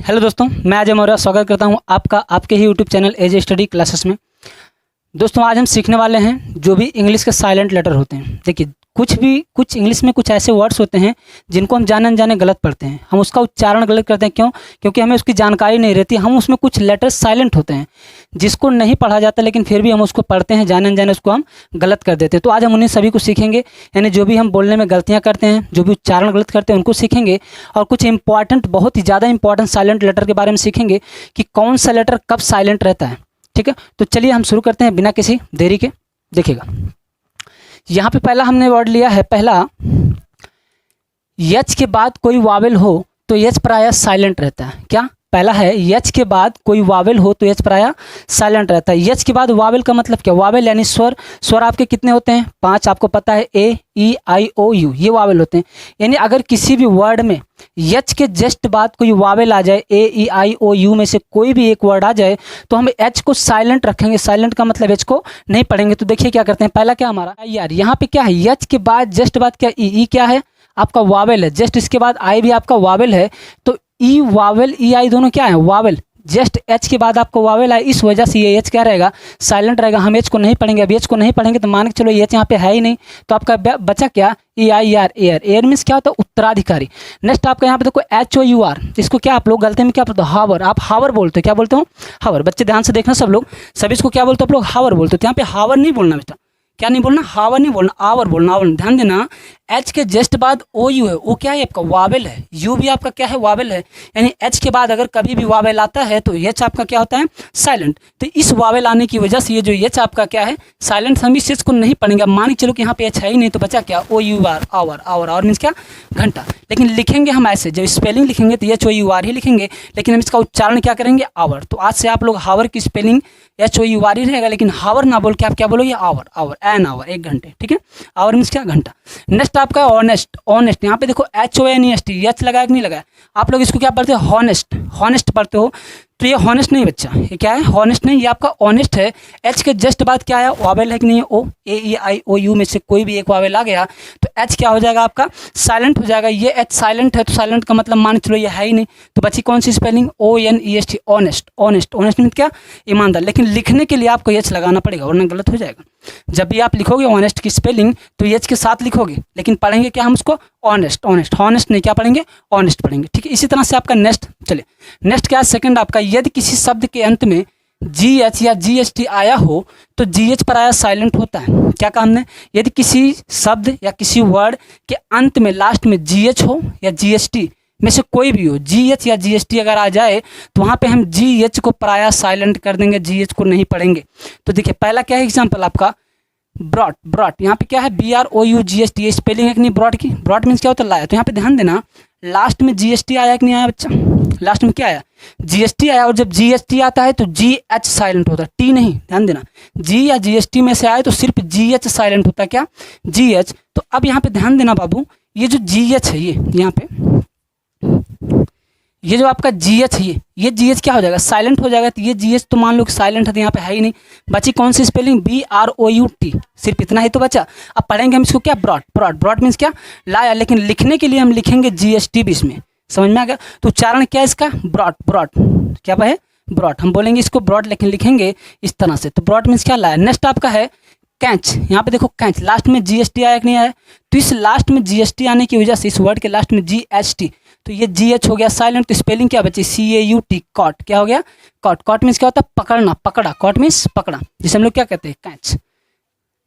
Hello दोस्तों, मैं अजय मौर्य स्वागत करता हूं आपका आपके ही YouTube channel AJ study classes में। दोस्तों आज हम सीखने वाले हैं जो भी इंग्लिश के साइलेंट लेटर होते हैं। देखिए कुछ इंग्लिश में कुछ ऐसे वर्ड्स होते हैं जिनको हम जाने अनजाने गलत पढ़ते हैं, हम उसका उच्चारण गलत करते हैं। क्यों? क्योंकि हमें उसकी जानकारी नहीं रहती। हम उसमें कुछ लेटर्स साइलेंट होते हैं जिसको नहीं पढ़ा जाता, लेकिन फिर भी हम उसको पढ़ते हैं, जाने अनजाने उसको हम गलत कर देते हैं। तो आज हम उन्हीं सभी को सीखेंगे, यानी जो भी हम बोलने में गलतियाँ करते हैं, जो भी उच्चारण गलत करते हैं उनको सीखेंगे। और कुछ इंपॉर्टेंट, बहुत ही ज़्यादा इंपॉर्टेंट साइलेंट लेटर के बारे में सीखेंगे कि कौन सा लेटर कब साइलेंट रहता है। ठीक है, तो चलिए हम शुरू करते हैं बिना किसी देरी के। देखिएगा यहाँ पे पहला हमने वर्ड लिया है, पहला यच के बाद कोई वावेल हो तो यच प्रायः साइलेंट रहता है। क्या? पहला है यच के बाद कोई वावेल हो तो यच प्रायः साइलेंट रहता है। यच के बाद वावेल का मतलब क्या? वावेल यानी स्वर। स्वर आपके कितने होते हैं? 5, आपको पता है, ए ई आई ओ यू, ये वावेल होते हैं। यानी अगर किसी भी वर्ड में यच के जस्ट बाद कोई वावेल आ जाए, ए ई आई ओ यू में से कोई भी एक वर्ड आ जाए, तो हम एच को साइलेंट रखेंगे। साइलेंट का मतलब एच को नहीं पढ़ेंगे। तो देखिए क्या करते हैं, पहला क्या हमारा यार, यहाँ पे क्या है, यच के बाद जस्ट बाद क्या, ई क्या है आपका वावेल है, जस्ट इसके बाद आई भी आपका वावेल है। तो ई वावेल ई आई दोनों क्या है, वावेल। जस्ट एच के बाद आपको वावेल आए, इस वजह से ये एच क्या रहेगा, साइलेंट रहेगा। हम एच को नहीं पढ़ेंगे। अब एच को नहीं पढ़ेंगे तो मान के चलो एच यहाँ पे है ही नहीं, तो आपका बचा क्या, E I R, air. Air means क्या होता है, उत्तराधिकारी। नेक्स्ट आपका यहाँ पे देखो एच ओ यू आर, इसको क्या आप लोग गलती में क्या बोलते हो, हावर। आप हावर बोलते हो, क्या बोलते हो, हावर। बच्चे ध्यान से देखना सब लोग, सभी इसको क्या बोलते हो आप लोग, हावर बोलते हो। तो यहाँ पे हावर नहीं बोलना बेटा, क्या नहीं बोलना, हावर नहीं बोलना, आवर बोलना, आवर। ध्यान देना, एच के जस्ट बाद ओ यू है, वो क्या है आपका वावेल है, यू भी आपका क्या है, वावेल है। यानी एच के बाद अगर कभी भी वावेल आता है तो एच आपका क्या होता है, साइलेंट। तो इस वावेल आने की वजह से ये जो एच आपका क्या है, साइलेंट। हम इस चीज़ को नहीं पढ़ेंगे। मान के चलो कि यहाँ पे एच है ही नहीं, तो बचा क्या, O U R, hour. Hour hour means क्या, घंटा। लेकिन लिखेंगे हम ऐसे, जब स्पेलिंग लिखेंगे तो एच ओ यू आर ही लिखेंगे, लेकिन हम इसका उच्चारण क्या करेंगे, आवर। तो आज से आप लोग हावर की spelling H O U R ही रहेगा, लेकिन हावर ना बोल के आप क्या बोलोगे, आवर। आवर, एन आवर, 1 घंटे। ठीक है, आवर मीन्स क्या, घंटा। नेक्स्ट आपका ऑनेस्ट। ऑनेस्ट, यहाँ पे देखो H O N E S T, H लगाया कि नहीं लगाया, आप लोग इसको क्या पढ़ते हो, हॉनेस्ट। हॉनेस्ट पढ़ते हो, तो ये हॉनेस्ट नहीं बच्चा, ये क्या है, हॉनेस्ट नहीं, ये आपका ऑनेस्ट है। एच के जस्ट बाद क्या आया, वावेल है कि नहीं है, ओ, ए ई आई ओ यू में से कोई भी एक वावेल आ गया तो एच क्या हो जाएगा आपका, साइलेंट हो जाएगा। ये एच साइलेंट है, तो साइलेंट का मतलब मान चलो ये है ही नहीं, तो बची कौन सी spelling, O N E S T, honest. Honest, honest mean क्या, ईमानदार। लेकिन लिखने के लिए आपको एच लगाना पड़ेगा, वरना गलत हो जाएगा। जब भी आप लिखोगे ऑनेस्ट की स्पेलिंग तो एच के साथ लिखोगे, लेकिन पढ़ेंगे क्या हम उसको, ऑनेस्ट। ऑनेस्ट, हॉनेस्ट नहीं, क्या पढ़ेंगे, ऑनेस्ट पढ़ेंगे। ठीक है, इसी तरह से आपका नेक्स्ट, चलिए नेक्स्ट क्या है, सेकंड आपका, यदि किसी शब्द के अंत में जी एच या जी एस टी आया हो तो जी एच प्रायः साइलेंट होता है। क्या काम है, यदि किसी शब्द या किसी वर्ड के अंत में लास्ट में जी एच हो या जी एस टी में से कोई भी हो, जी एच या जी एस टी अगर आ जाए तो वहाँ पे हम जी एच को प्रायः साइलेंट कर देंगे, जी एच को नहीं पढ़ेंगे। तो देखिए पहला क्या है एग्जाम्पल आपका, ब्रॉट। ब्रॉट यहाँ पे क्या है, B R O U G H T, ये स्पेलिंग है कि नहीं ब्रॉट की। ब्रॉट मीन्स क्या होता है, लाया। तो यहाँ पे ध्यान देना, लास्ट में जी एस टी आया कि नहीं आया बच्चा, लास्ट में क्या आया, जी एस टी आया। और जब जी एस टी आता है तो जी एच साइलेंट होता है, टी नहीं। ध्यान देना, जी या जी एस टी में से आए तो सिर्फ जी एच साइलेंट होता है, क्या, जी एच। तो अब यहाँ पे ध्यान देना बाबू, ये जो जी एच है, ये यहाँ पे ये जो आपका जी एच है, ये जी एच क्या हो जाएगा, साइलेंट हो जाएगा। तो ये जी एच तो मान लो कि साइलेंट है, तो यहाँ पे है ही नहीं। बची कौन सी spelling, B R O U T, सिर्फ इतना ही तो बचा। अब पढ़ेंगे हम इसको क्या, ब्रॉट। ब्रॉट, ब्रॉट मीन्स क्या, लाया। लेकिन लिखने के लिए हम लिखेंगे जी एस टी भी इसमें, समझ में आ गया। तो उच्चारण क्या है इसका, ब्रॉट। ब्रॉट क्या है, ब्रॉट। हम बोलेंगे इसको ब्रॉट, लेकिन लिखेंगे इस तरह से। तो ब्रॉट मीन्स क्या, लाया। नेक्स्ट आपका है कैच। यहाँ पे देखो कैच, लास्ट में जी एस टी आया कि नहीं आया, तो इस लास्ट में जी एस टी आने की वजह से इस वर्ड के लास्ट में जी एच टी, तो ये जी एच हो गया साइलेंट। तो स्पेलिंग क्या बची, सी ए यू टी, कॉट। क्या हो गया, कॉट। कॉट मीन्स क्या होता है, पकड़ना, पकड़ा। कॉट मीन्स पकड़ा, जिसे हम लोग क्या कहते हैं, कैच।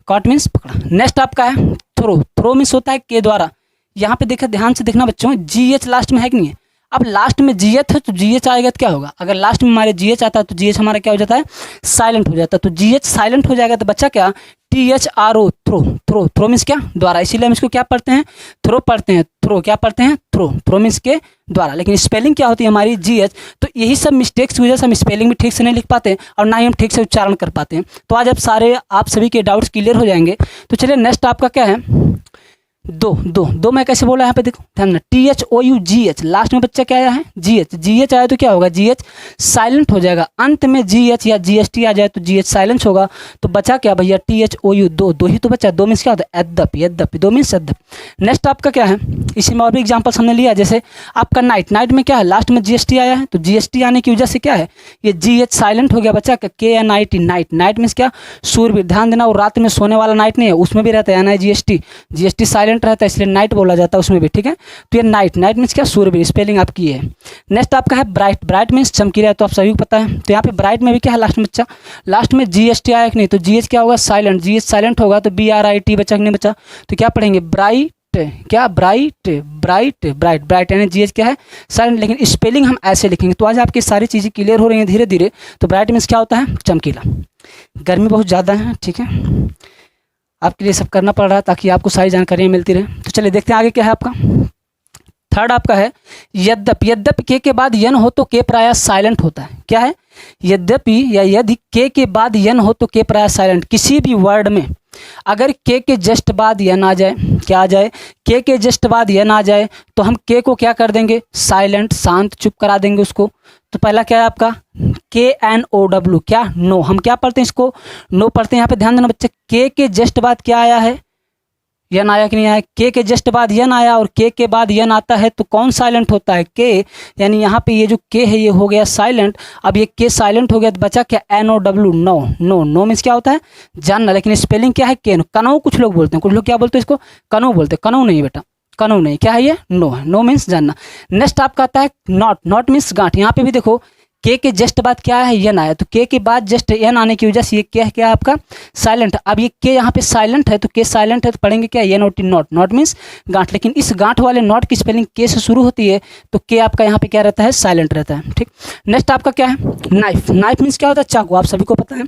कॉट मीन्स पकड़ा। नेक्स्ट आपका है थ्रो। थ्रो मीन्स होता है के द्वारा। यहाँ पे देखा, ध्यान से देखना बच्चों, जी एच लास्ट में है कि नहीं है। अब लास्ट में जी एच है तो जी एच आएगा तो क्या होगा, अगर लास्ट में हमारे जी एच आता है तो जी एच हमारा क्या हो जाता है, साइलेंट हो जाता है। तो जी एच साइलेंट हो जाएगा तो बच्चा क्या, T H R O, throw. Throw, throw means क्या, द्वारा। इसीलिए हम इसको क्या पढ़ते हैं, थ्रो पढ़ते हैं। थ्रो क्या पढ़ते हैं, थ्रो। थ्रो मीन्स के द्वारा। लेकिन स्पेलिंग क्या होती है हमारी, जी एच। तो यही सब मिस्टेक्स की वजह से हम स्पेलिंग भी ठीक से नहीं लिख पाते और ना ही हम ठीक से उच्चारण कर पाते हैं। तो आज आप सभी के डाउट्स क्लियर हो जाएंगे। तो चलिए नेक्स्ट आपका क्या है, दो मैं कैसे बोला, यहाँ पे देखो ध्यान देना, T H O U G H, last में बच्चा क्या आया है, जी एच। जी एच आया तो क्या होगा, जी एच साइलेंट हो जाएगा। अंत में जी एच या जी एस टी आ जाए तो जी एच साइलेंट होगा। तो बचा क्या भैया, टी एच ओ यू, दो ही तो बचा। दो मीन्स क्या होता है, यद्यपि। यद्यपि, दो मीन्स यद्यपि। नेक्स्ट आपका क्या है, इसी में और भी एग्जाम्पल्स हमने लिया, जैसे आपका नाइट, नाइट में क्या है, लास्ट में जीएसटी आया है, तो जीएसटी आने की वजह से क्या है, ये जीएच साइलेंट हो गया बच्चा, KNIT नाइट। नाइट मीन्स क्या, सूरवीर। ध्यान देना, और रात में सोने वाला नाइट नहीं है, उसमें भी रहता है NIGST, जीएसटी साइलेंट रहता है इसलिए नाइट बोला जाता है उसमें भी, ठीक है। तो ये नाइट, नाइट मीन्स क्या, सूरवीर, स्पेलिंग आपकी है। नेक्स्ट आपका है ब्राइट, ब्राइट मीन्स चमकीला है, तो आप सभी को पता है। तो यहाँ पे ब्राइट में भी क्या है, लास्ट में बच्चा, लास्ट में जीएसटी आया कि नहीं, तो जीएच क्या होगा, साइलेंट, जीएच साइलेंट होगा तो BRIT बचा कि नहीं बचा, तो क्या पढ़ेंगे, ब्राइट, क्या ब्राइट, ब्राइट, ब्राइट, ब्राइट यानी जीएच क्या है, साइलेंट, लेकिन स्पेलिंग हम ऐसे लिखेंगे। तो आज आपकी सारी चीज़ें क्लियर हो रही हैं धीरे धीरे। तो ब्राइट मीन्स क्या होता है, चमकीला। गर्मी बहुत ज़्यादा है, ठीक है, आपके लिए सब करना पड़ रहा है ताकि आपको सारी जानकारियाँ मिलती रहे। तो चलिए देखते हैं आगे क्या है आपका। थर्ड आपका है यद्यपि, यद्यपि के बाद यन हो तो के प्रायः साइलेंट होता है। क्या है, यद्यपि या यदि के बाद यन हो तो के प्रायः साइलेंट। किसी भी वर्ड में अगर के जस्ट बाद यन आ जाए, क्या आ जाए, के जस्ट बाद यन आ जाए तो हम के को क्या कर देंगे, साइलेंट, शांत, चुप करा देंगे उसको। तो पहला क्या है आपका KNOW, क्या, नो। हम क्या पढ़ते हैं इसको, नो पढ़ते हैं। यहाँ पे ध्यान देना बच्चे, के जस्ट बाद क्या आया है, यन आया कि नहीं आया, के जस्ट बाद यन आया और के बाद यन आता है तो कौन साइलेंट होता है, के, यानी यहाँ पे ये जो के है ये हो गया साइलेंट। अब ये के साइलेंट हो गया तो बचा क्या, NOW, no. No, no means क्या होता है, जानना, लेकिन स्पेलिंग क्या है, के, कनो कुछ लोग बोलते हैं, कुछ लोग क्या बोलते हैं इसको, कनो बोलते हैं। कनो नहीं बेटा, कनो नहीं, क्या है ये, नो है, नो मीन्स जानना। नेक्स्ट आपका आता है नॉट, नॉट मीन्स गांठ। यहाँ पे भी देखो के जस्ट बाद क्या है, यन आया, तो के बाद जस्ट यन आने की वजह से ये क्या है, क्या आपका साइलेंट। अब ये के यहाँ पे साइलेंट है तो के साइलेंट है तो पढ़ेंगे क्या, NOT, नॉट। नॉट मीन्स गांठ, लेकिन इस गांठ वाले नॉट की स्पेलिंग के से शुरू होती है तो के आपका यहाँ पे क्या रहता है, साइलेंट रहता है, ठीक। नेक्स्ट आपका क्या है, नाइफ। नाइफ मीन्स क्या होता है, चाकू, आप सभी को पता है।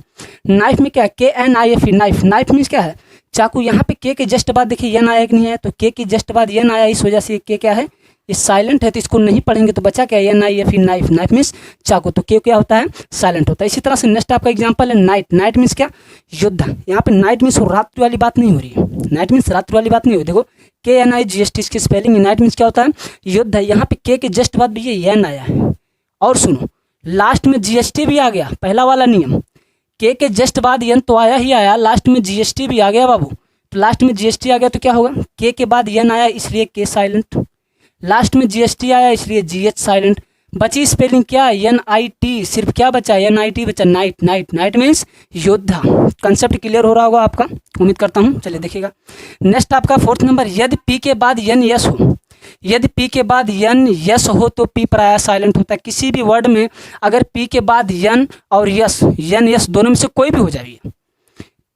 नाइफ में क्या है, KNIFE, नाइफ। नाइफ मीन्स क्या है, चाकू। यहाँ पे के जस्ट बाद देखिए यन आया कि नहीं आया, तो के जस्ट बाद यन आया, इस वजह से के क्या है, ये साइलेंट है तो इसको नहीं पढ़ेंगे तो बचा क्या, NIFE, नाइफ। नाइफ मीन्स चाकू, तो क्या होता है, साइलेंट होता है। इसी तरह से नेक्स्ट आपका एग्जांपल है नाइट। नाइट मीन्स क्या, युद्ध। यहाँ पे नाइट मीन्स रात्रि वाली बात नहीं हो रही है, नाइट मीन्स रात्रि वाली बात नहीं हो रही। देखो KNIGST इसकी स्पेलिंग, नाइट मीन्स क्या होता है, युद्ध है। यहाँ पे के जस्ट बाद भी ये यन आया है, और सुनो लास्ट में GST भी आ गया, पहला वाला नियम, के जस्ट बाद यन तो आया ही आया, लास्ट में GST भी आ गया बाबू। तो लास्ट में GST आ गया तो क्या होगा, के बाद यन आया इसलिए के साइलेंट, लास्ट में GST आया इसलिए GH साइलेंट। बची स्पेलिंग क्या, NIT, सिर्फ क्या बचा, NIT बचा, नाइट। नाइट, नाइट मीन्स योद्धा। कंसेप्ट क्लियर हो रहा होगा आपका, उम्मीद करता हूँ। चलिए देखिएगा नेक्स्ट आपका फोर्थ नंबर, यदि पी के बाद यन यस हो, यदि पी के बाद यन यस हो तो पी प्रायः साइलेंट होता है। किसी भी वर्ड में अगर पी के बाद यन और यस, यन यस दोनों में से कोई भी हो जाएगी,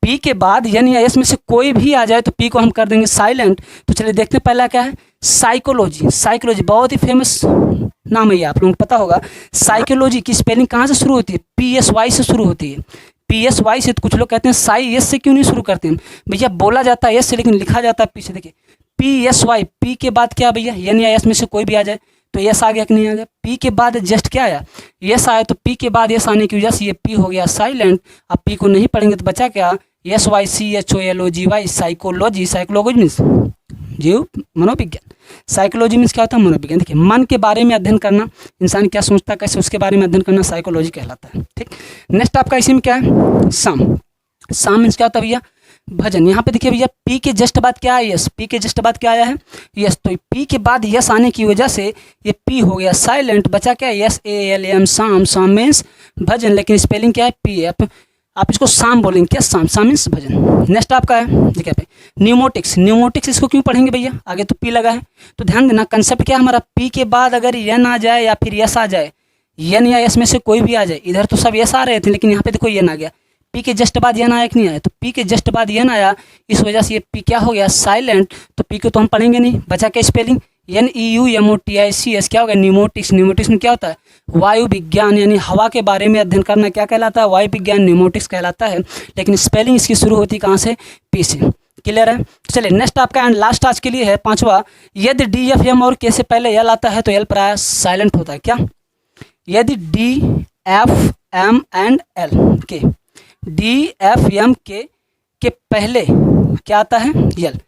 पी के बाद यन या यस में से कोई भी आ जाए तो पी को हम कर देंगे साइलेंट। तो चलिए देखते हैं पहला क्या है, साइकोलॉजी। साइकोलॉजी बहुत ही फेमस नाम है ये, आप लोगों को पता होगा। साइकोलॉजी की स्पेलिंग कहाँ से शुरू होती है, PSY से शुरू होती है। PSY से, तो कुछ लोग कहते हैं साई एस से क्यों नहीं शुरू करते हैं भैया, बोला जाता है एस से लेकिन लिखा जाता है पी से। देखिए PSY, पी के बाद क्या भैया, यन या यस में से कोई भी आ जाए तो यस आ गया कि नहीं आ गया। पी के बाद जस्ट क्या आया, यस आया, तो पी के बाद यस आने की वजह से ये पी हो गया साइलेंट। अब पी को नहीं पढ़ेंगे तो बचा क्या, SYCHOLOGY, साइकोलॉजी। साइकोलॉजी मीन्स जीव मनोविज्ञान, साइकोलॉजी मीन्स क्या होता है, मनोविज्ञान। देखिए मन के बारे में अध्ययन करना, इंसान क्या सोचता है कैसे, उसके बारे में अध्ययन करना साइकोलॉजी कहलाता है, ठीक। नेक्स्ट आपका इसी में क्या है, साम। साम मीन्स क्या होता है भैया, भजन। यहाँ पे देखिए भैया पी के जस्ट बाद क्या है, यस। पी के जस्ट बाद क्या आया है, यस। तो पी के बाद यस आने की वजह से ये पी हो गया साइलेंट, बचा क्या, SALM, साम। साम मीन्स भजन, लेकिन स्पेलिंग क्या है, PF, आप इसको शाम बोलेंगे क्या, शाम। शाम मीन्स भजन। नेक्स्ट आपका है देखिए पे न्यूमोटिक्स। न्यूमोटिक्स इसको क्यों पढ़ेंगे भैया, आगे तो पी लगा है, तो ध्यान देना कंसेप्ट क्या है हमारा, पी के बाद अगर यन आ जाए या फिर यस आ जाए, यन या यस में से कोई भी आ जाए, इधर तो सब यस आ रहे थे लेकिन यहाँ पे देखो यन आ गया, पी के जस्ट बाद यन आया कि नहीं आया, तो पी के जस्ट बाद यन आया, इस वजह से ये पी क्या हो गया, साइलेंट। तो पी को तो हम पढ़ेंगे नहीं, बचा क्या स्पेलिंग, NEUMOTICS, क्या होगा, न्यूमोटिक्स। न्यूमोटिक्स में क्या होता है, वायु विज्ञान, यानी हवा के बारे में अध्ययन करना क्या कहलाता है, वायु विज्ञान, न्यूमोटिक्स कहलाता है। लेकिन स्पेलिंग इसकी शुरू होती कहाँ से, पी से। क्लियर है। चलिए नेक्स्ट आपका एंड लास्ट आज के लिए है पांचवा, यदि DFM और के से पहले एल आता है तो एल प्राय साइलेंट होता है। क्या, यदि DFM एंड एल के, DFM के पहले क्या आता है, यल,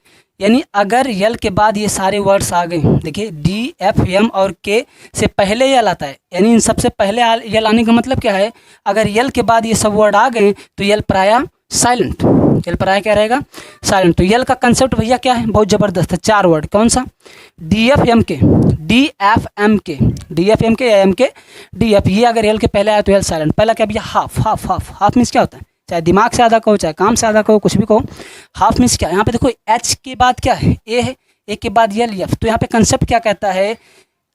यानी अगर यल के बाद ये सारे वर्ड्स आ गए, देखिए DFM और के से पहले यल आता है, यानी इन सबसे पहले यल आने का मतलब क्या है, अगर यल के बाद ये सब वर्ड आ गए तो यल प्राय साइलेंट, यल पराया क्या रहेगा, साइलेंट। तो यल का कंसेप्ट भैया क्या है, बहुत ज़बरदस्त है, 4 वर्ड, कौन सा, डी एफ एम के, डी एफ एम के, डी एफ एम के या एम के डी एफ, ये अगर यल के पहले आया तो यल साइलेंट। पहला क्या भैया, half, half half, half means क्या होता है, चाहे दिमाग से आधा कहो, चाहे काम से आधा कहो, कुछ भी कहो, हाफ मीन्स क्या। यहाँ पे देखो एच के बाद क्या है, ए है, ए के बाद यल एफ, तो यहाँ पे कंसेप्ट क्या कहता है,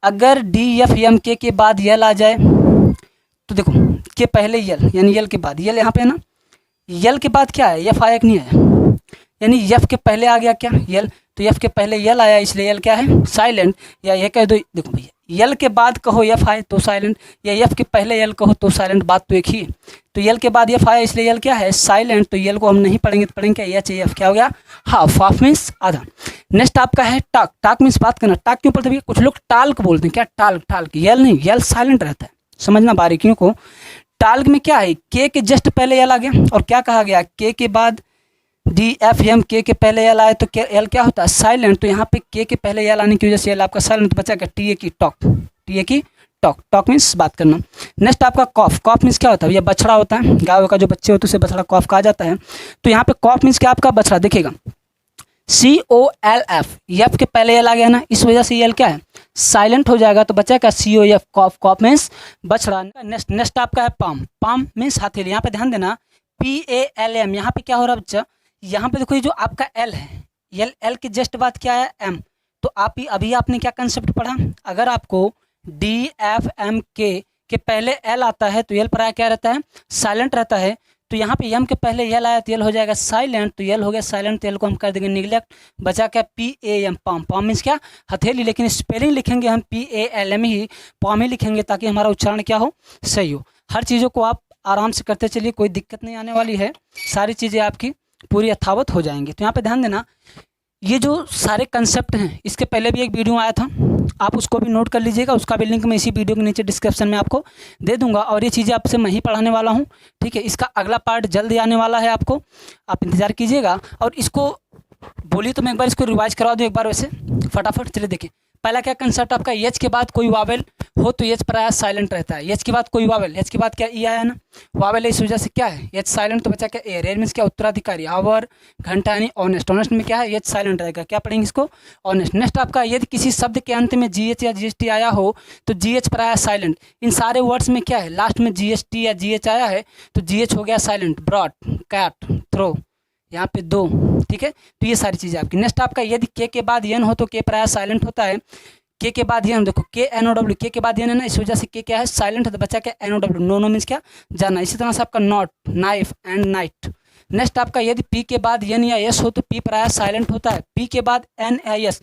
अगर डी एफ एम के बाद यल आ जाए तो देखो के पहले यल, यानी यल के बाद यल, यहाँ पे है ना, यल के बाद क्या है, एफ आया कि नहीं आया, यानी एफ के पहले आ गया क्या, यल, तो एफ के पहले यल आया इसलिए यल क्या है, साइलेंट। या ये कह दो, देखो भैया यल के बाद कहो एफ आए तो साइलेंट, या एफ के पहले यल कहो तो साइलेंट, बात तो एक ही है। तो यल के बाद एफ आया इसलिए यल क्या है, साइलेंट। तो यल को हम नहीं पढ़ेंगे तो पढ़ेंगे क्या, एच एफ, क्या हो गया, हाफ, हाफ मीन्स आधा। नेक्स्ट आपका है टाक, टाक मीन्स बात करना। टाक क्यों पढ़ते भैया, कुछ लोग टाल्क बोलते हैं, क्या टाल्क, टाल्क, यल नहीं, यल साइलेंट रहता है, समझना बारीकियों को। टाल्क में क्या है, के जस्ट पहले यल आ गया, और क्या कहा गया, के बाद डी एफ एम, के पहले यल आए तो यल क्या होता है, साइलेंट। तो यहाँ पे के पहले यल आने की वजह से यल आपका साइलेंट, बचा क्या, टी ए की टॉक, टी ए की टॉक, टॉक मीन्स बात करना। नेक्स्ट आपका कॉफ, कॉफ मीन्स क्या होता है, ये बछड़ा होता है, गाय का जो बच्चे होते हैं उसे बछड़ा कॉफ कहा जाता है। तो यहाँ पे कॉफ मीन्स क्या, आपका बछड़ा, देखिएगा COLF, एफ के पहले यल आ गया ना, इस वजह से यल क्या है, साइलेंट हो जाएगा, तो बचा क्या, COF, कॉफ, कॉफ मीन्स बछड़ा। नेक्स्ट आपका है पाम, पाम मीन्स हथेली। यहाँ पे ध्यान देना, PALM, यहाँ पे क्या हो रहा है बच्चा, यहाँ पे देखो ये जो आपका L है, एल के जस्ट बाद क्या है, M। तो आप ही अभी आपने क्या कंसेप्ट पढ़ा, अगर आपको DFM के पहले L आता है तो यल पर क्या रहता है, साइलेंट रहता है। तो यहाँ पे एम के पहले यल आया तो यल हो जाएगा साइलेंट, तो यल हो गया साइलेंट, तो यल को हम कर देंगे निगलेक्ट, बचा क्या, PAM, पाम, पाम मीन्स क्या, हथेली। लेकिन स्पेलिंग लिखेंगे हम PALM ही, पाम ही लिखेंगे, ताकि हमारा उच्चारण क्या हो, सही हो। हर चीज़ों को आप आराम से करते चलिए, कोई दिक्कत नहीं आने वाली है, सारी चीज़ें आपकी पूरी यथावत हो जाएंगी। तो यहाँ पे ध्यान देना, ये जो सारे कंसेप्ट हैं, इसके पहले भी एक वीडियो आया था, आप उसको भी नोट कर लीजिएगा, उसका भी लिंक मैं इसी वीडियो के नीचे डिस्क्रिप्शन में आपको दे दूंगा। और ये चीज़ें आपसे मैं ही पढ़ाने वाला हूँ, ठीक है। इसका अगला पार्ट जल्दी आने वाला है, आपको आप इंतज़ार कीजिएगा। और इसको बोलिए तो मैं एक बार इसको रिवाइज करवा दूँ एक बार वैसे फटाफट। चलिए देखिए, पहला क्या कंसेप्ट आपका, एच के बाद कोई वावेल हो तो एच प्रायः साइलेंट रहता है। एच के बाद कोई वावेल, एच के बाद क्या ई आया ना, वावेल है, इस वजह से क्या है एच साइलेंट, तो बचा क्या, ए। रेयर मीन्स क्या, उत्तराधिकारी, आवर, घंटा यानी ऑनेस्ट, ऑनेस्ट में क्या है एच साइलेंट रहेगा, क्या पढ़ेंगे इसको, ऑनेस्ट। नेक्स्ट आपका, यदि किसी शब्द के अंत में GH या GST आया हो तो GH प्रायः साइलेंट। इन सारे वर्ड्स में क्या है, लास्ट में GST या GH आया है तो GH हो गया साइलेंट। ब्रॉड, कैट, थ्रो, यहाँ पे 2, ठीक है। तो ये सारी चीज़ें आपकी। नेक्स्ट आपका, यदि के बाद एन हो तो के प्रायः साइलेंट होता है। के बाद एन, देखो KNOW, के बाद एन है ना, इस वजह से के क्या है, साइलेंट है, तो बच्चा क्या, NOW, नो मीन्स क्या, जाना। इसी तरह से आपका not, knife and night. Next आपका, यदि P के बाद एन या S हो तो P प्रायः साइलेंट होता है। P के बाद NIS,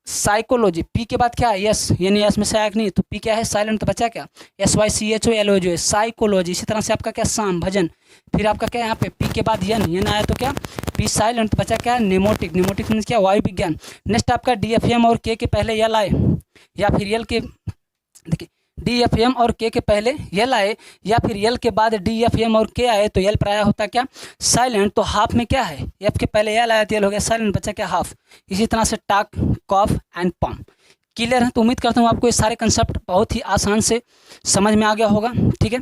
साइकोलॉजी, P के बाद क्या है, यस, यानी यस में से आया नहीं, तो P क्या है, साइलेंट, तो बचा क्या, SYCHOLOG, साइकोलॉजी। इसी तरह से आपका क्या, शाम, भजन। फिर आपका क्या, यहाँ पे P के बाद एन आया तो क्या, P साइलेंट, तो बचा क्या, निमोटिक, निमोटिक मीन्स क्या, वायु विज्ञान। नेक्स्ट आपका DFM और के पहले यल आए, या फिर यल के, देखिए DFM और के पहले यल आए, या फिर यल के बाद DFM और के आए तो यल प्रायः होता क्या, साइलेंट। तो हाफ में क्या है, एफ के पहले यल आया तो यल हो गया साइलेंट, बचा क्या, हाफ। इसी तरह से टाक, कॉफ एंड पॉम। क्लियर है, तो उम्मीद करता हूँ आपको ये सारे कंसेप्ट बहुत ही आसान से समझ में आ गया होगा, ठीक है।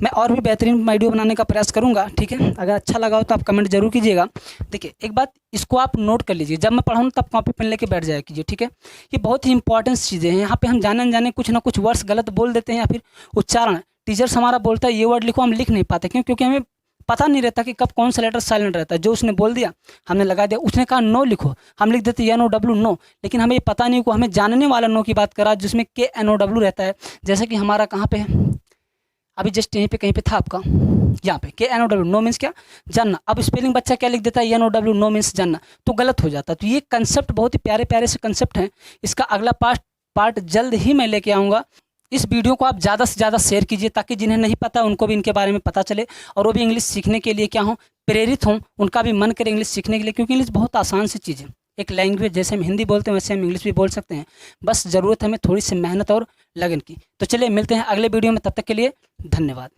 मैं और भी बेहतरीन वीडियो बनाने का प्रयास करूँगा, ठीक है। अगर अच्छा लगा हो तो आप कमेंट जरूर कीजिएगा। देखिए एक बात, इसको आप नोट कर लीजिए, जब मैं पढ़ाऊँ तब कॉपी पेन लेके बैठ जाया कीजिए, ठीक है। ये बहुत ही इंपॉर्टेंट चीज़ें हैं, यहाँ पे हम जाने अनजाने कुछ ना कुछ वर्ड्स गलत बोल देते हैं, या फिर उच्चारण, टीचर्स हमारा बोलता है ये वर्ड लिखो, हम लिख नहीं पाते, क्यों, क्योंकि हमें पता नहीं रहता कि कब कौन सा लेटर साइलेंट रहता है। जो उसने बोल दिया हमने लगा दिया, उसने कहा नो लिखो, हम लिख देते NOW, नो, लेकिन हमें ये पता नहीं को, हमें जानने वाला नो की बात करा जिसमें KNOW रहता है। जैसे कि हमारा कहाँ पे है, अभी जस्ट यहीं पे कहीं पे था आपका, यहाँ पे KNOW, नो मीन्स क्या, जानना। अब स्पेलिंग बच्चा क्या लिख देता है, NOW, नो मीन्स जानना, तो गलत हो जाता है। तो ये कंसेप्ट बहुत ही प्यारे प्यारे से कंसेप्ट हैं। इसका अगला पार्ट जल्द ही मैं लेके आऊँगा। इस वीडियो को आप ज़्यादा से ज़्यादा शेयर कीजिए, ताकि जिन्हें नहीं पता उनको भी इनके बारे में पता चले, और वो भी इंग्लिश सीखने के लिए क्या हो, प्रेरित हों, उनका भी मन करे इंग्लिश सीखने के लिए, क्योंकि इंग्लिश बहुत आसान सी चीज़ है। एक लैंग्वेज, जैसे हम हिंदी बोलते हैं वैसे हम इंग्लिश भी बोल सकते हैं, बस ज़रूरत है हमें थोड़ी सी मेहनत और लगन की। तो चलिए मिलते हैं अगले वीडियो में, तब तक के लिए धन्यवाद।